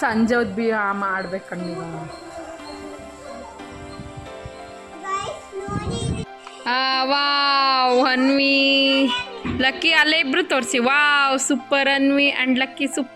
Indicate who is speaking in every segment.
Speaker 1: ಸಂಜೆ ಹೊತ್ತು ಮಾಡ್ಬೇಕಂಗ wow Anvi lucky ಅಲ್ಲೇ ಇಬ್ರು ತೋರಿಸಿ wow super Anvi and lucky super.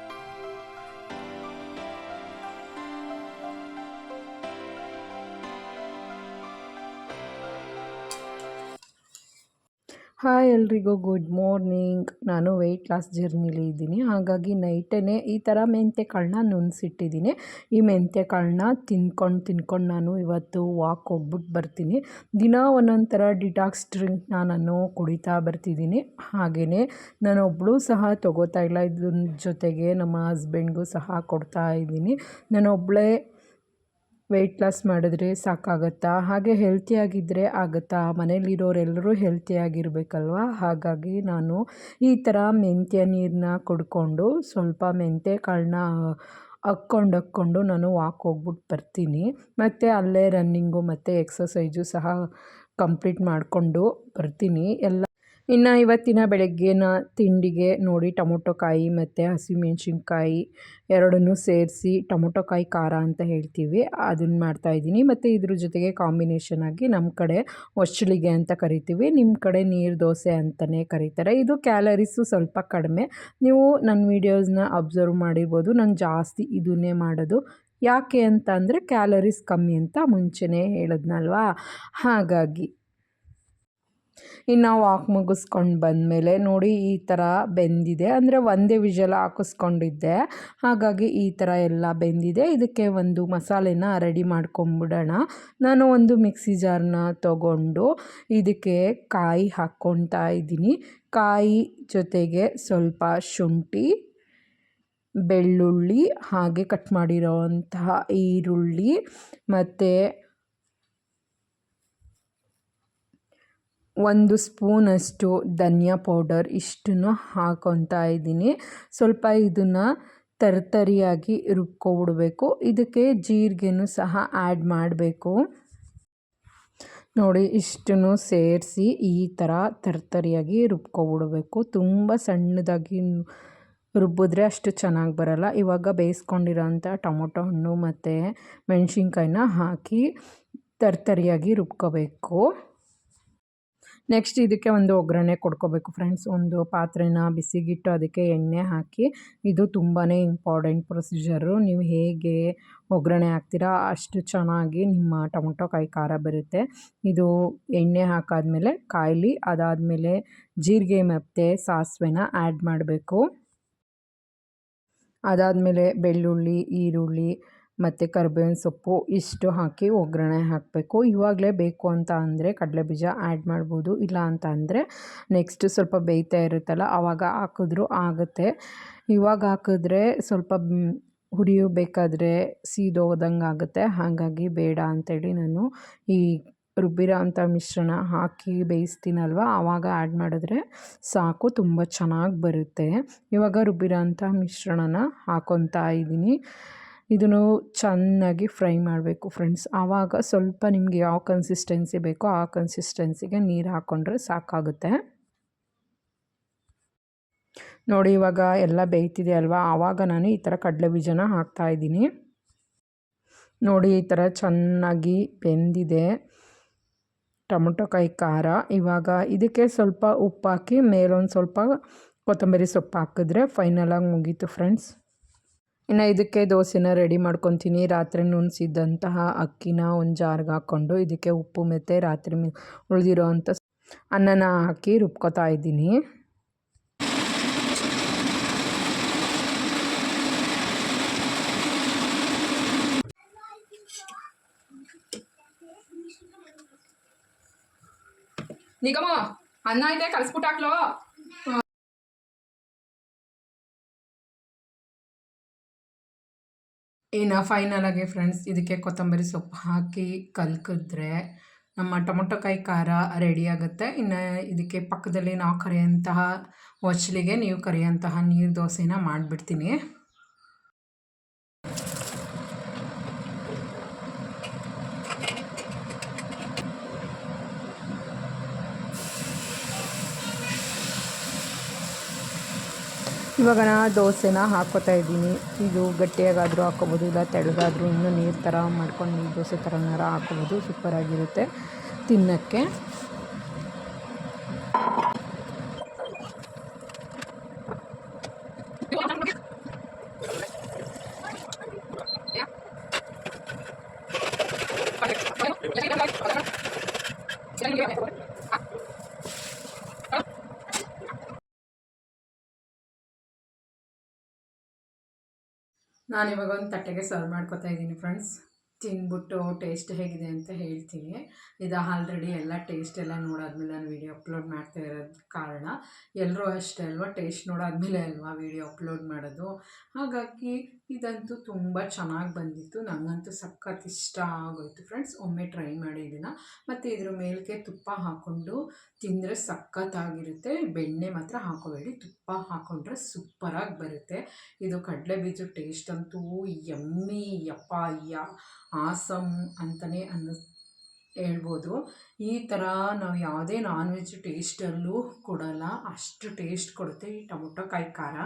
Speaker 1: Hi ಎಲ್ರಿಗೂ ಗುಡ್ ಮಾರ್ನಿಂಗ್. ನಾನು ವೆಯ್ಟ್ ಲಾಸ್ ಜರ್ನಿಲಿ ಇದ್ದೀನಿ, ಹಾಗಾಗಿ ನೈಟೇ ಈ ಥರ ಮೆಂತ್ಯಕಾಳನ್ನ ನೆನೆಸಿಟ್ಟಿದ್ದೀನಿ. ಈ ಮೆಂತ್ಯಕಾಳನ್ನ ತಿನ್ಕೊಂಡು ನಾನು ಇವತ್ತು ವಾಕ್ ಹೋಗ್ಬಿಟ್ಟು ಬರ್ತೀನಿ. ದಿನ ಒಂದೊಂದು ಥರ ಡಿಟಾಕ್ಸ್ ಡ್ರಿಂಕ್ನ ನಾನು ಕುಡಿತಾ ಬರ್ತಿದ್ದೀನಿ. ಹಾಗೆಯೇ ನಾನೊಬ್ಬಳು ಸಹ ತೊಗೋತಾ ಇಲ್ಲ, ಇದ್ರ ಜೊತೆಗೆ ನಮ್ಮ ಹಸ್ಬೆಂಡ್ಗೂ ಸಹ ಕೊಡ್ತಾ ಇದ್ದೀನಿ. ನಾನೊಬ್ಬಳೇ ವೆಯ್ಟ್ ಲಾಸ್ ಮಾಡಿದ್ರೆ ಸಾಕಾಗುತ್ತಾ? ಹಾಗೆ ಹೆಲ್ತಿಯಾಗಿದ್ದರೆ ಆಗುತ್ತಾ? ಮನೇಲಿರೋರೆಲ್ಲರೂ ಹೆಲ್ತಿಯಾಗಿರಬೇಕಲ್ವ? ಹಾಗಾಗಿ ನಾನು ಈ ಥರ ಮೆಂತ್ಯ ನೀರನ್ನ ಕುಡ್ಕೊಂಡು ಸ್ವಲ್ಪ ಮೆಂತ್ಯಕಾಳನ್ನ ಹಕ್ಕೊಂಡು ನಾನು ವಾಕ್ ಹೋಗ್ಬಿಟ್ಟು ಬರ್ತೀನಿ. ಮತ್ತು ಅಲ್ಲೇ ರನ್ನಿಂಗು ಮತ್ತು ಎಕ್ಸಸೈಜು ಸಹ ಕಂಪ್ಲೀಟ್ ಮಾಡಿಕೊಂಡು ಬರ್ತೀನಿ. ಇನ್ನು ಇವತ್ತಿನ ಬೆಳಗ್ಗಿನ ತಿಂಡಿಗೆ ನೋಡಿ ಟೊಮೊಟೊ ಕಾಯಿ ಮತ್ತು ಹಸಿಮೆಣ್ಸಿನ್ಕಾಯಿ ಎರಡನ್ನೂ ಸೇರಿಸಿ ಟೊಮೊಟೊ ಕಾಯಿ ಖಾರ ಅಂತ ಹೇಳ್ತೀವಿ, ಅದನ್ನು ಮಾಡ್ತಾಯಿದ್ದೀನಿ. ಮತ್ತು ಇದ್ರ ಜೊತೆಗೆ ಕಾಂಬಿನೇಷನ್ ಆಗಿ ನಮ್ಮ ಕಡೆ ಒಚ್ಚಳಿಗೆ ಅಂತ ಕರಿತೀವಿ, ನಿಮ್ಮ ಕಡೆ ನೀರು ದೋಸೆ ಅಂತಲೇ ಕರೀತಾರೆ. ಇದು ಕ್ಯಾಲರೀಸು ಸ್ವಲ್ಪ ಕಡಿಮೆ. ನೀವು ನನ್ನ ವೀಡಿಯೋಸ್ನ ಅಬ್ಸರ್ವ್ ಮಾಡಿರ್ಬೋದು, ನಾನು ಜಾಸ್ತಿ ಇದನ್ನೇ ಮಾಡೋದು. ಯಾಕೆ ಅಂತ ಅಂದರೆ ಕ್ಯಾಲರೀಸ್ ಕಮ್ಮಿ ಅಂತ ಮುಂಚೆನೇ ಹೇಳಿದ್ನಲ್ವಾ, ಹಾಗಾಗಿ. ಇನ್ನು ವಾಕ್ ಮುಗಿಸ್ಕೊಂಡು ಬಂದಮೇಲೆ ನೋಡಿ ಈ ಥರ ಬೆಂದಿದೆ, ಅಂದರೆ ಒಂದೇ ವಿಷಲ್ ಹಾಕಿಸ್ಕೊಂಡಿದ್ದೆ, ಹಾಗಾಗಿ ಈ ಥರ ಎಲ್ಲ ಬೆಂದಿದೆ. ಇದಕ್ಕೆ ಒಂದು ಮಸಾಲೆನ ರೆಡಿ ಮಾಡ್ಕೊಂಬಿಡೋಣ. ನಾನು ಒಂದು ಮಿಕ್ಸಿ ಜಾರನ್ನ ತೊಗೊಂಡು ಇದಕ್ಕೆ ಕಾಯಿ ಹಾಕ್ಕೊತಾ ಇದ್ದೀನಿ. ಕಾಯಿ ಜೊತೆಗೆ ಸ್ವಲ್ಪ ಶುಂಠಿ, ಬೆಳ್ಳುಳ್ಳಿ, ಹಾಗೆ ಕಟ್ ಮಾಡಿರೋವಂತಹ ಈರುಳ್ಳಿ ಮತ್ತು 1 ಸ್ಪೂನಷ್ಟು ಧನಿಯಾ ಪೌಡರ್ ಇಷ್ಟನ್ನು ಹಾಕ್ಕೊತಾ ಇದ್ದೀನಿ. ಸ್ವಲ್ಪ ಇದನ್ನು ತರ್ತರಿಯಾಗಿ ರುಬ್ಕೊಬಿಡ್ಬೇಕು. ಇದಕ್ಕೆ ಜೀರಿಗೆನೂ ಸಹ ಆ್ಯಡ್ ಮಾಡಬೇಕು. ನೋಡಿ ಇಷ್ಟನ್ನು ಸೇರಿಸಿ ಈ ಥರ ತರ್ತರಿಯಾಗಿ ರುಬ್ಕೊಬಿಡ್ಬೇಕು. ತುಂಬ ಸಣ್ಣದಾಗಿ ರುಬ್ಬಿದ್ರೆ ಅಷ್ಟು ಚೆನ್ನಾಗಿ ಬರಲ್ಲ. ಇವಾಗ ಬೇಯಿಸ್ಕೊಂಡಿರೋಂಥ ಟೊಮೊಟೊ ಹಣ್ಣು ಮತ್ತು ಮೆಣಸಿನ್ಕಾಯಿನ ಹಾಕಿ ತರ್ತರಿಯಾಗಿ ರುಬ್ಕೋಬೇಕು. ನೆಕ್ಸ್ಟ್ ಇದಕ್ಕೆ ಒಂದು ಒಗ್ಗರಣೆ ಕೊಡ್ಕೋಬೇಕು ಫ್ರೆಂಡ್ಸ್. ಒಂದು ಪಾತ್ರೆನ ಬಿಸಿಗಿಟ್ಟು ಅದಕ್ಕೆ ಎಣ್ಣೆ ಹಾಕಿ, ಇದು ತುಂಬಾ ಇಂಪಾರ್ಟೆಂಟ್ ಪ್ರೊಸೀಜರು. ನೀವು ಹೇಗೆ ಒಗ್ಗರಣೆ ಹಾಕ್ತೀರಾ ಅಷ್ಟು ಚೆನ್ನಾಗಿ ನಿಮ್ಮ ಟೊಮೊಟೊ ಕಾಯಿ ಖಾರ ಬರುತ್ತೆ. ಇದು ಎಣ್ಣೆ ಹಾಕಾದ್ಮೇಲೆ ಕಾಯಿಲಿ, ಅದಾದಮೇಲೆ ಜೀರಿಗೆ ಮತ್ತು ಸಾಸಿವೆನ ಆ್ಯಡ್ ಮಾಡಬೇಕು. ಅದಾದಮೇಲೆ ಬೆಳ್ಳುಳ್ಳಿ, ಈರುಳ್ಳಿ ಮತ್ತು ಕರಿಬೇವಿನ ಸೊಪ್ಪು ಇಷ್ಟು ಹಾಕಿ ಒಗ್ಗರಣೆ ಹಾಕಬೇಕು. ಇವಾಗಲೇ ಬೇಕು ಅಂತ ಅಂದರೆ ಕಡಲೆಬೀಜ ಆ್ಯಡ್ ಮಾಡ್ಬೋದು, ಇಲ್ಲ ಅಂತ ಅಂದರೆ ನೆಕ್ಸ್ಟ್ ಸ್ವಲ್ಪ ಬೇಯ್ತಾ ಇರುತ್ತಲ್ಲ ಆವಾಗ ಹಾಕಿದ್ರೂ ಆಗುತ್ತೆ. ಇವಾಗ ಹಾಕಿದ್ರೆ ಸ್ವಲ್ಪ ಹುರಿಯಬೇಕಾದ್ರೆ ಸೀದೋದಂಗೆ ಆಗುತ್ತೆ, ಹಾಗಾಗಿ ಬೇಡ ಅಂಥೇಳಿ ನಾನು ಈ ರುಬ್ಬಿರೋ ಅಂಥ ಮಿಶ್ರಣ ಹಾಕಿ ಬೇಯಿಸ್ತೀನಲ್ವ ಆವಾಗ ಆ್ಯಡ್ ಮಾಡಿದ್ರೆ ಸಾಕು, ತುಂಬ ಚೆನ್ನಾಗಿ ಬರುತ್ತೆ. ಇವಾಗ ರುಬ್ಬಿರೋ ಅಂಥ ಮಿಶ್ರಣನ ಹಾಕ್ಕೊತಾ ಇದ್ದೀನಿ. ಇದನ್ನು ಚೆನ್ನಾಗಿ ಫ್ರೈ ಮಾಡಬೇಕು ಫ್ರೆಂಡ್ಸ್. ಆವಾಗ ಸ್ವಲ್ಪ ನಿಮಗೆ ಯಾವ ಕನ್ಸಿಸ್ಟೆನ್ಸಿ ಬೇಕೋ ಆ ಕನ್ಸಿಸ್ಟೆನ್ಸಿಗೆ ನೀರು ಹಾಕ್ಕೊಂಡ್ರೆ ಸಾಕಾಗುತ್ತೆ. ನೋಡಿ ಇವಾಗ ಎಲ್ಲ ಬೇಯ್ತಿದೆ ಅಲ್ವಾ, ಆವಾಗ ನಾನು ಈ ಥರ ಕಡಲೆಬೀಜನ ಹಾಕ್ತಾಯಿದ್ದೀನಿ. ನೋಡಿ ಈ ಥರ ಚೆನ್ನಾಗಿ ಬೆಂದಿದೆ ಟೊಮೊಟೊ ಕಾಯಿ ಖಾರ. ಇವಾಗ ಇದಕ್ಕೆ ಸ್ವಲ್ಪ ಉಪ್ಪು ಹಾಕಿ ಮೇಲೊಂದು ಸ್ವಲ್ಪ ಕೊತ್ತಂಬರಿ ಸೊಪ್ಪು ಹಾಕಿದ್ರೆ ಫೈನಲಾಗಿ ಮುಗೀತು ಫ್ರೆಂಡ್ಸ್. ಇನ್ನು ಇದಕ್ಕೆ ದೋಸೆನ ರೆಡಿ ಮಾಡ್ಕೊತೀನಿ. ರಾತ್ರಿ ನೆನೆಸಿದ್ದಂತಹ ಅಕ್ಕಿನ ಒಂದು ಜಾರ್ಗೆ ಹಾಕ್ಕೊಂಡು ಇದಕ್ಕೆ ಉಪ್ಪು ಮತ್ತು ರಾತ್ರಿ ಉಳಿದಿರೋ ಅಂಥ ಅನ್ನನ ಹಾಕಿ ರುಬ್ಕೊತಾ ಇದ್ದೀನಿ. ನಿಗಮ ಅನ್ನ ಇದೆ ಕಲಿಸ್ಬಿಟ್ಟು ಹಾಕ್ಲೋ. ಇನ್ನು ಫೈನಲಾಗಿ ಫ್ರೆಂಡ್ಸ್ ಇದಕ್ಕೆ ಕೊತ್ತಂಬರಿ ಸೊಪ್ಪು ಹಾಕಿ ಕಲ್ಕಿದ್ರೆ ನಮ್ಮ ಟೊಮೊಟೊ ಕಾಯಿ ಖಾರ ರೆಡಿ ಆಗುತ್ತೆ. ಇನ್ನು ಇದಕ್ಕೆ ಪಕ್ಕದಲ್ಲಿ ನಾವು ಕರಿಯೋಂತಹ ಒಚ್ಚಲಿಗೆ ನೀವು ಕರಿಯೋಂತಹ ನೀರು ದೋಸೆನ ಮಾಡಿಬಿಡ್ತೀನಿ. ಇವಾಗ ನಾನು ದೋಸೆನ ಹಾಕ್ಕೋತಾ ಇದ್ದೀನಿ. ಇದು ಗಟ್ಟಿಯಾಗಾದರೂ ಹಾಕ್ಕೋಬೋದು, ಇಲ್ಲ ತೆಳ್ಳಗಾದರೂ ಇನ್ನೂ ನೀರು ಥರ ಮಾಡ್ಕೊಂಡು ದೋಸೆ ಥರನಾರ ಹಾಕ್ಕೋಬೋದು. ಸೂಪರಾಗಿರುತ್ತೆ ತಿನ್ನೋಕ್ಕೆ. ನಾನಿವಾಗ ಒಂದು ತಟ್ಟೆಗೆ ಸರ್ವ್ ಮಾಡ್ಕೊತಾ ಇದ್ದೀನಿ ಫ್ರೆಂಡ್ಸ್. ತಿಂದ್ಬಿಟ್ಟು ಟೇಸ್ಟ್ ಹೇಗಿದೆ ಅಂತ ಹೇಳ್ತೀನಿ. ಇದು ಆಲ್ರೆಡಿ ಎಲ್ಲ ಟೇಸ್ಟ್ ಎಲ್ಲ ನೋಡಾದ್ಮೇಲೆ ನಾನು ವೀಡಿಯೋ ಅಪ್ಲೋಡ್ ಮಾಡ್ತಾ ಇರೋದು ಕಾರಣ. ಎಲ್ಲರೂ ಅಷ್ಟೇ ಅಲ್ವಾ, ಟೇಸ್ಟ್ ನೋಡಾದ್ಮೇಲೆ ಅಲ್ವಾ ವೀಡಿಯೋ ಅಪ್ಲೋಡ್ ಮಾಡೋದು. ಹಾಗಾಗಿ ಇದಂತೂ ತುಂಬ ಚೆನ್ನಾಗಿ ಬಂದಿತ್ತು. ನನಗಂತೂ ಸಖತ್ ಇಷ್ಟ ಆಗೋಯಿತು ಫ್ರೆಂಡ್ಸ್. ಒಮ್ಮೆ ಟ್ರೈ ಮಾಡಿ ಇದನ್ನು. ಮತ್ತು ಇದ್ರ ಮೇಲ್ಗೆ ತುಪ್ಪ ಹಾಕ್ಕೊಂಡು ತಿಂದರೆ ಸಖತ್ತಾಗಿರುತ್ತೆ. ಬೆಣ್ಣೆ ಮಾತ್ರ ಹಾಕೋಬೇಡಿ, ತುಪ್ಪ ಹಾಕ್ಕೊಂಡ್ರೆ ಸೂಪರಾಗಿ ಬರುತ್ತೆ. ಇದು ಕಡಲೆ ಬೀಜದ ಟೇಸ್ಟ್ ಅಂತೂ ಯಮ್ಮಿ ಯಪ್ಪ ಆಸಮ್ ಅಂತಲೇ ಹೇಳ್ಬೋದು. ಈ ಥರ ನಾವು ಯಾವುದೇ ನಾನ್ ವೆಜ್ ಟೇಸ್ಟಲ್ಲೂ ಕೊಡಲ್ಲ, ಅಷ್ಟು ಟೇಸ್ಟ್ ಕೊಡುತ್ತೆ ಈ ಟೊಮೊಟೊ ಕಾಯಿ ಖಾರ.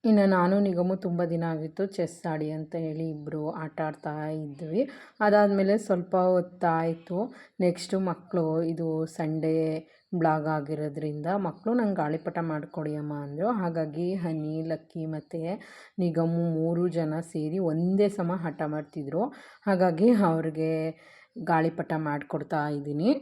Speaker 1: ಇನ್ನು ನಾನು ನಿಗಮು ತುಂಬ ದಿನ ಆಗಿತ್ತು ಚೆಸ್ ಆಡಿ ಅಂತ ಹೇಳಿ ಇಬ್ಬರು ಆಟ ಆಡ್ತಾ ಇದ್ವಿ. ಅದಾದಮೇಲೆ ಸ್ವಲ್ಪ ಹೊತ್ತಾಯಿತು. ನೆಕ್ಸ್ಟು ಮಕ್ಕಳು, ಇದು ಸಂಡೇ ಬ್ಲಾಗ್ ಆಗಿರೋದ್ರಿಂದ ಮಕ್ಕಳು ನಂಗೆ ಗಾಳಿಪಟ ಮಾಡಿಕೊಡಿ ಅಮ್ಮ ಅಂದರು. ಹಾಗಾಗಿ ಹನಿ, ಲಕ್ಕಿ ಮತ್ತು ನಿಗಮು 3 ಜನ ಸೇರಿ ಒಂದೇ ಸಮ ಹಠ ಮಾಡ್ತಿದ್ರು. ಹಾಗಾಗಿ ಅವ್ರಿಗೆ ಗಾಳಿಪಟ ಮಾಡಿಕೊಡ್ತಾ ಇದ್ದೀನಿ.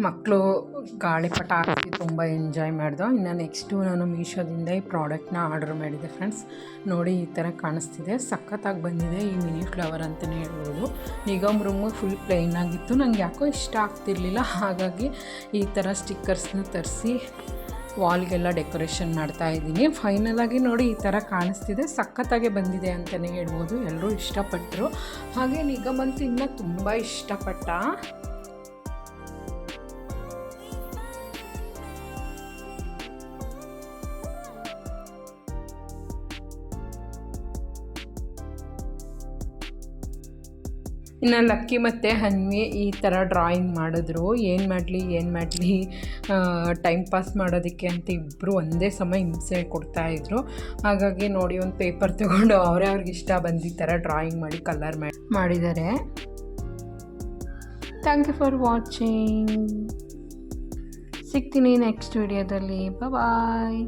Speaker 1: ಮಕ್ಕಳು ಗಾಳಿಪಟ ಹಾಕಿ ತುಂಬ ಎಂಜಾಯ್ ಮಾಡಿದೋ. ಇನ್ನು ನೆಕ್ಸ್ಟು ನಾನು ಮೀಶೋದಿಂದ ಈ ಪ್ರಾಡಕ್ಟ್ನ ಆರ್ಡರ್ ಮಾಡಿದ್ದೆ ಫ್ರೆಂಡ್ಸ್. ನೋಡಿ ಈ ಥರ ಕಾಣಿಸ್ತಿದೆ, ಸಖತ್ತಾಗಿ ಬಂದಿದೆ. ಈ ಮಿನಿ ಫ್ಲವರ್ ಅಂತಲೇ ಹೇಳ್ಬೋದು. ನಿಗಮ್ ರೂಮು ಫುಲ್ ಪ್ಲೇನ್ ಆಗಿತ್ತು, ನನಗೆ ಯಾಕೋ ಇಷ್ಟ ಆಗ್ತಿರ್ಲಿಲ್ಲ. ಹಾಗಾಗಿ ಈ ಥರ ಸ್ಟಿಕ್ಕರ್ಸ್ನ ತರಿಸಿ ವಾಲ್ಗೆಲ್ಲ ಡೆಕೋರೇಷನ್ ಮಾಡ್ತಾಯಿದ್ದೀನಿ. ಫೈನಲಾಗಿ ನೋಡಿ ಈ ಥರ ಕಾಣಿಸ್ತಿದೆ, ಸಖತ್ತಾಗೆ ಬಂದಿದೆ ಅಂತಲೇ ಹೇಳ್ಬೋದು. ಎಲ್ಲರೂ ಇಷ್ಟಪಟ್ಟರು. ಹಾಗೆ ನಿಗಮ್ ಅಂತೂ ಇನ್ನೂ ತುಂಬ ಇಷ್ಟಪಟ್ಟ. ಇನ್ನು ಲಕ್ಕಿ ಮತ್ತು ಹನ್ವಿ ಈ ಥರ ಡ್ರಾಯಿಂಗ್ ಮಾಡಿದ್ರು. ಏನು ಮಾಡಲಿ ಟೈಮ್ ಪಾಸ್ ಮಾಡೋದಕ್ಕೆ ಅಂತ ಇಬ್ಬರು ಒಂದೇ ಸಮ ಹಿಂಸೆ ಕೊಡ್ತಾಯಿದ್ರು. ಹಾಗಾಗಿ ನೋಡಿ ಒಂದು ಪೇಪರ್ ತೊಗೊಂಡು ಅವ್ರಿಗೆ ಇಷ್ಟ ಬಂದ ಥರ ಡ್ರಾಯಿಂಗ್ ಮಾಡಿ ಕಲರ್ ಮಾಡಿದ್ದಾರೆ. Thank you for watching. ಸಿಗ್ತೀನಿ ನೆಕ್ಸ್ಟ್ ವಿಡಿಯೋದಲ್ಲಿ. ಬಾಯ್.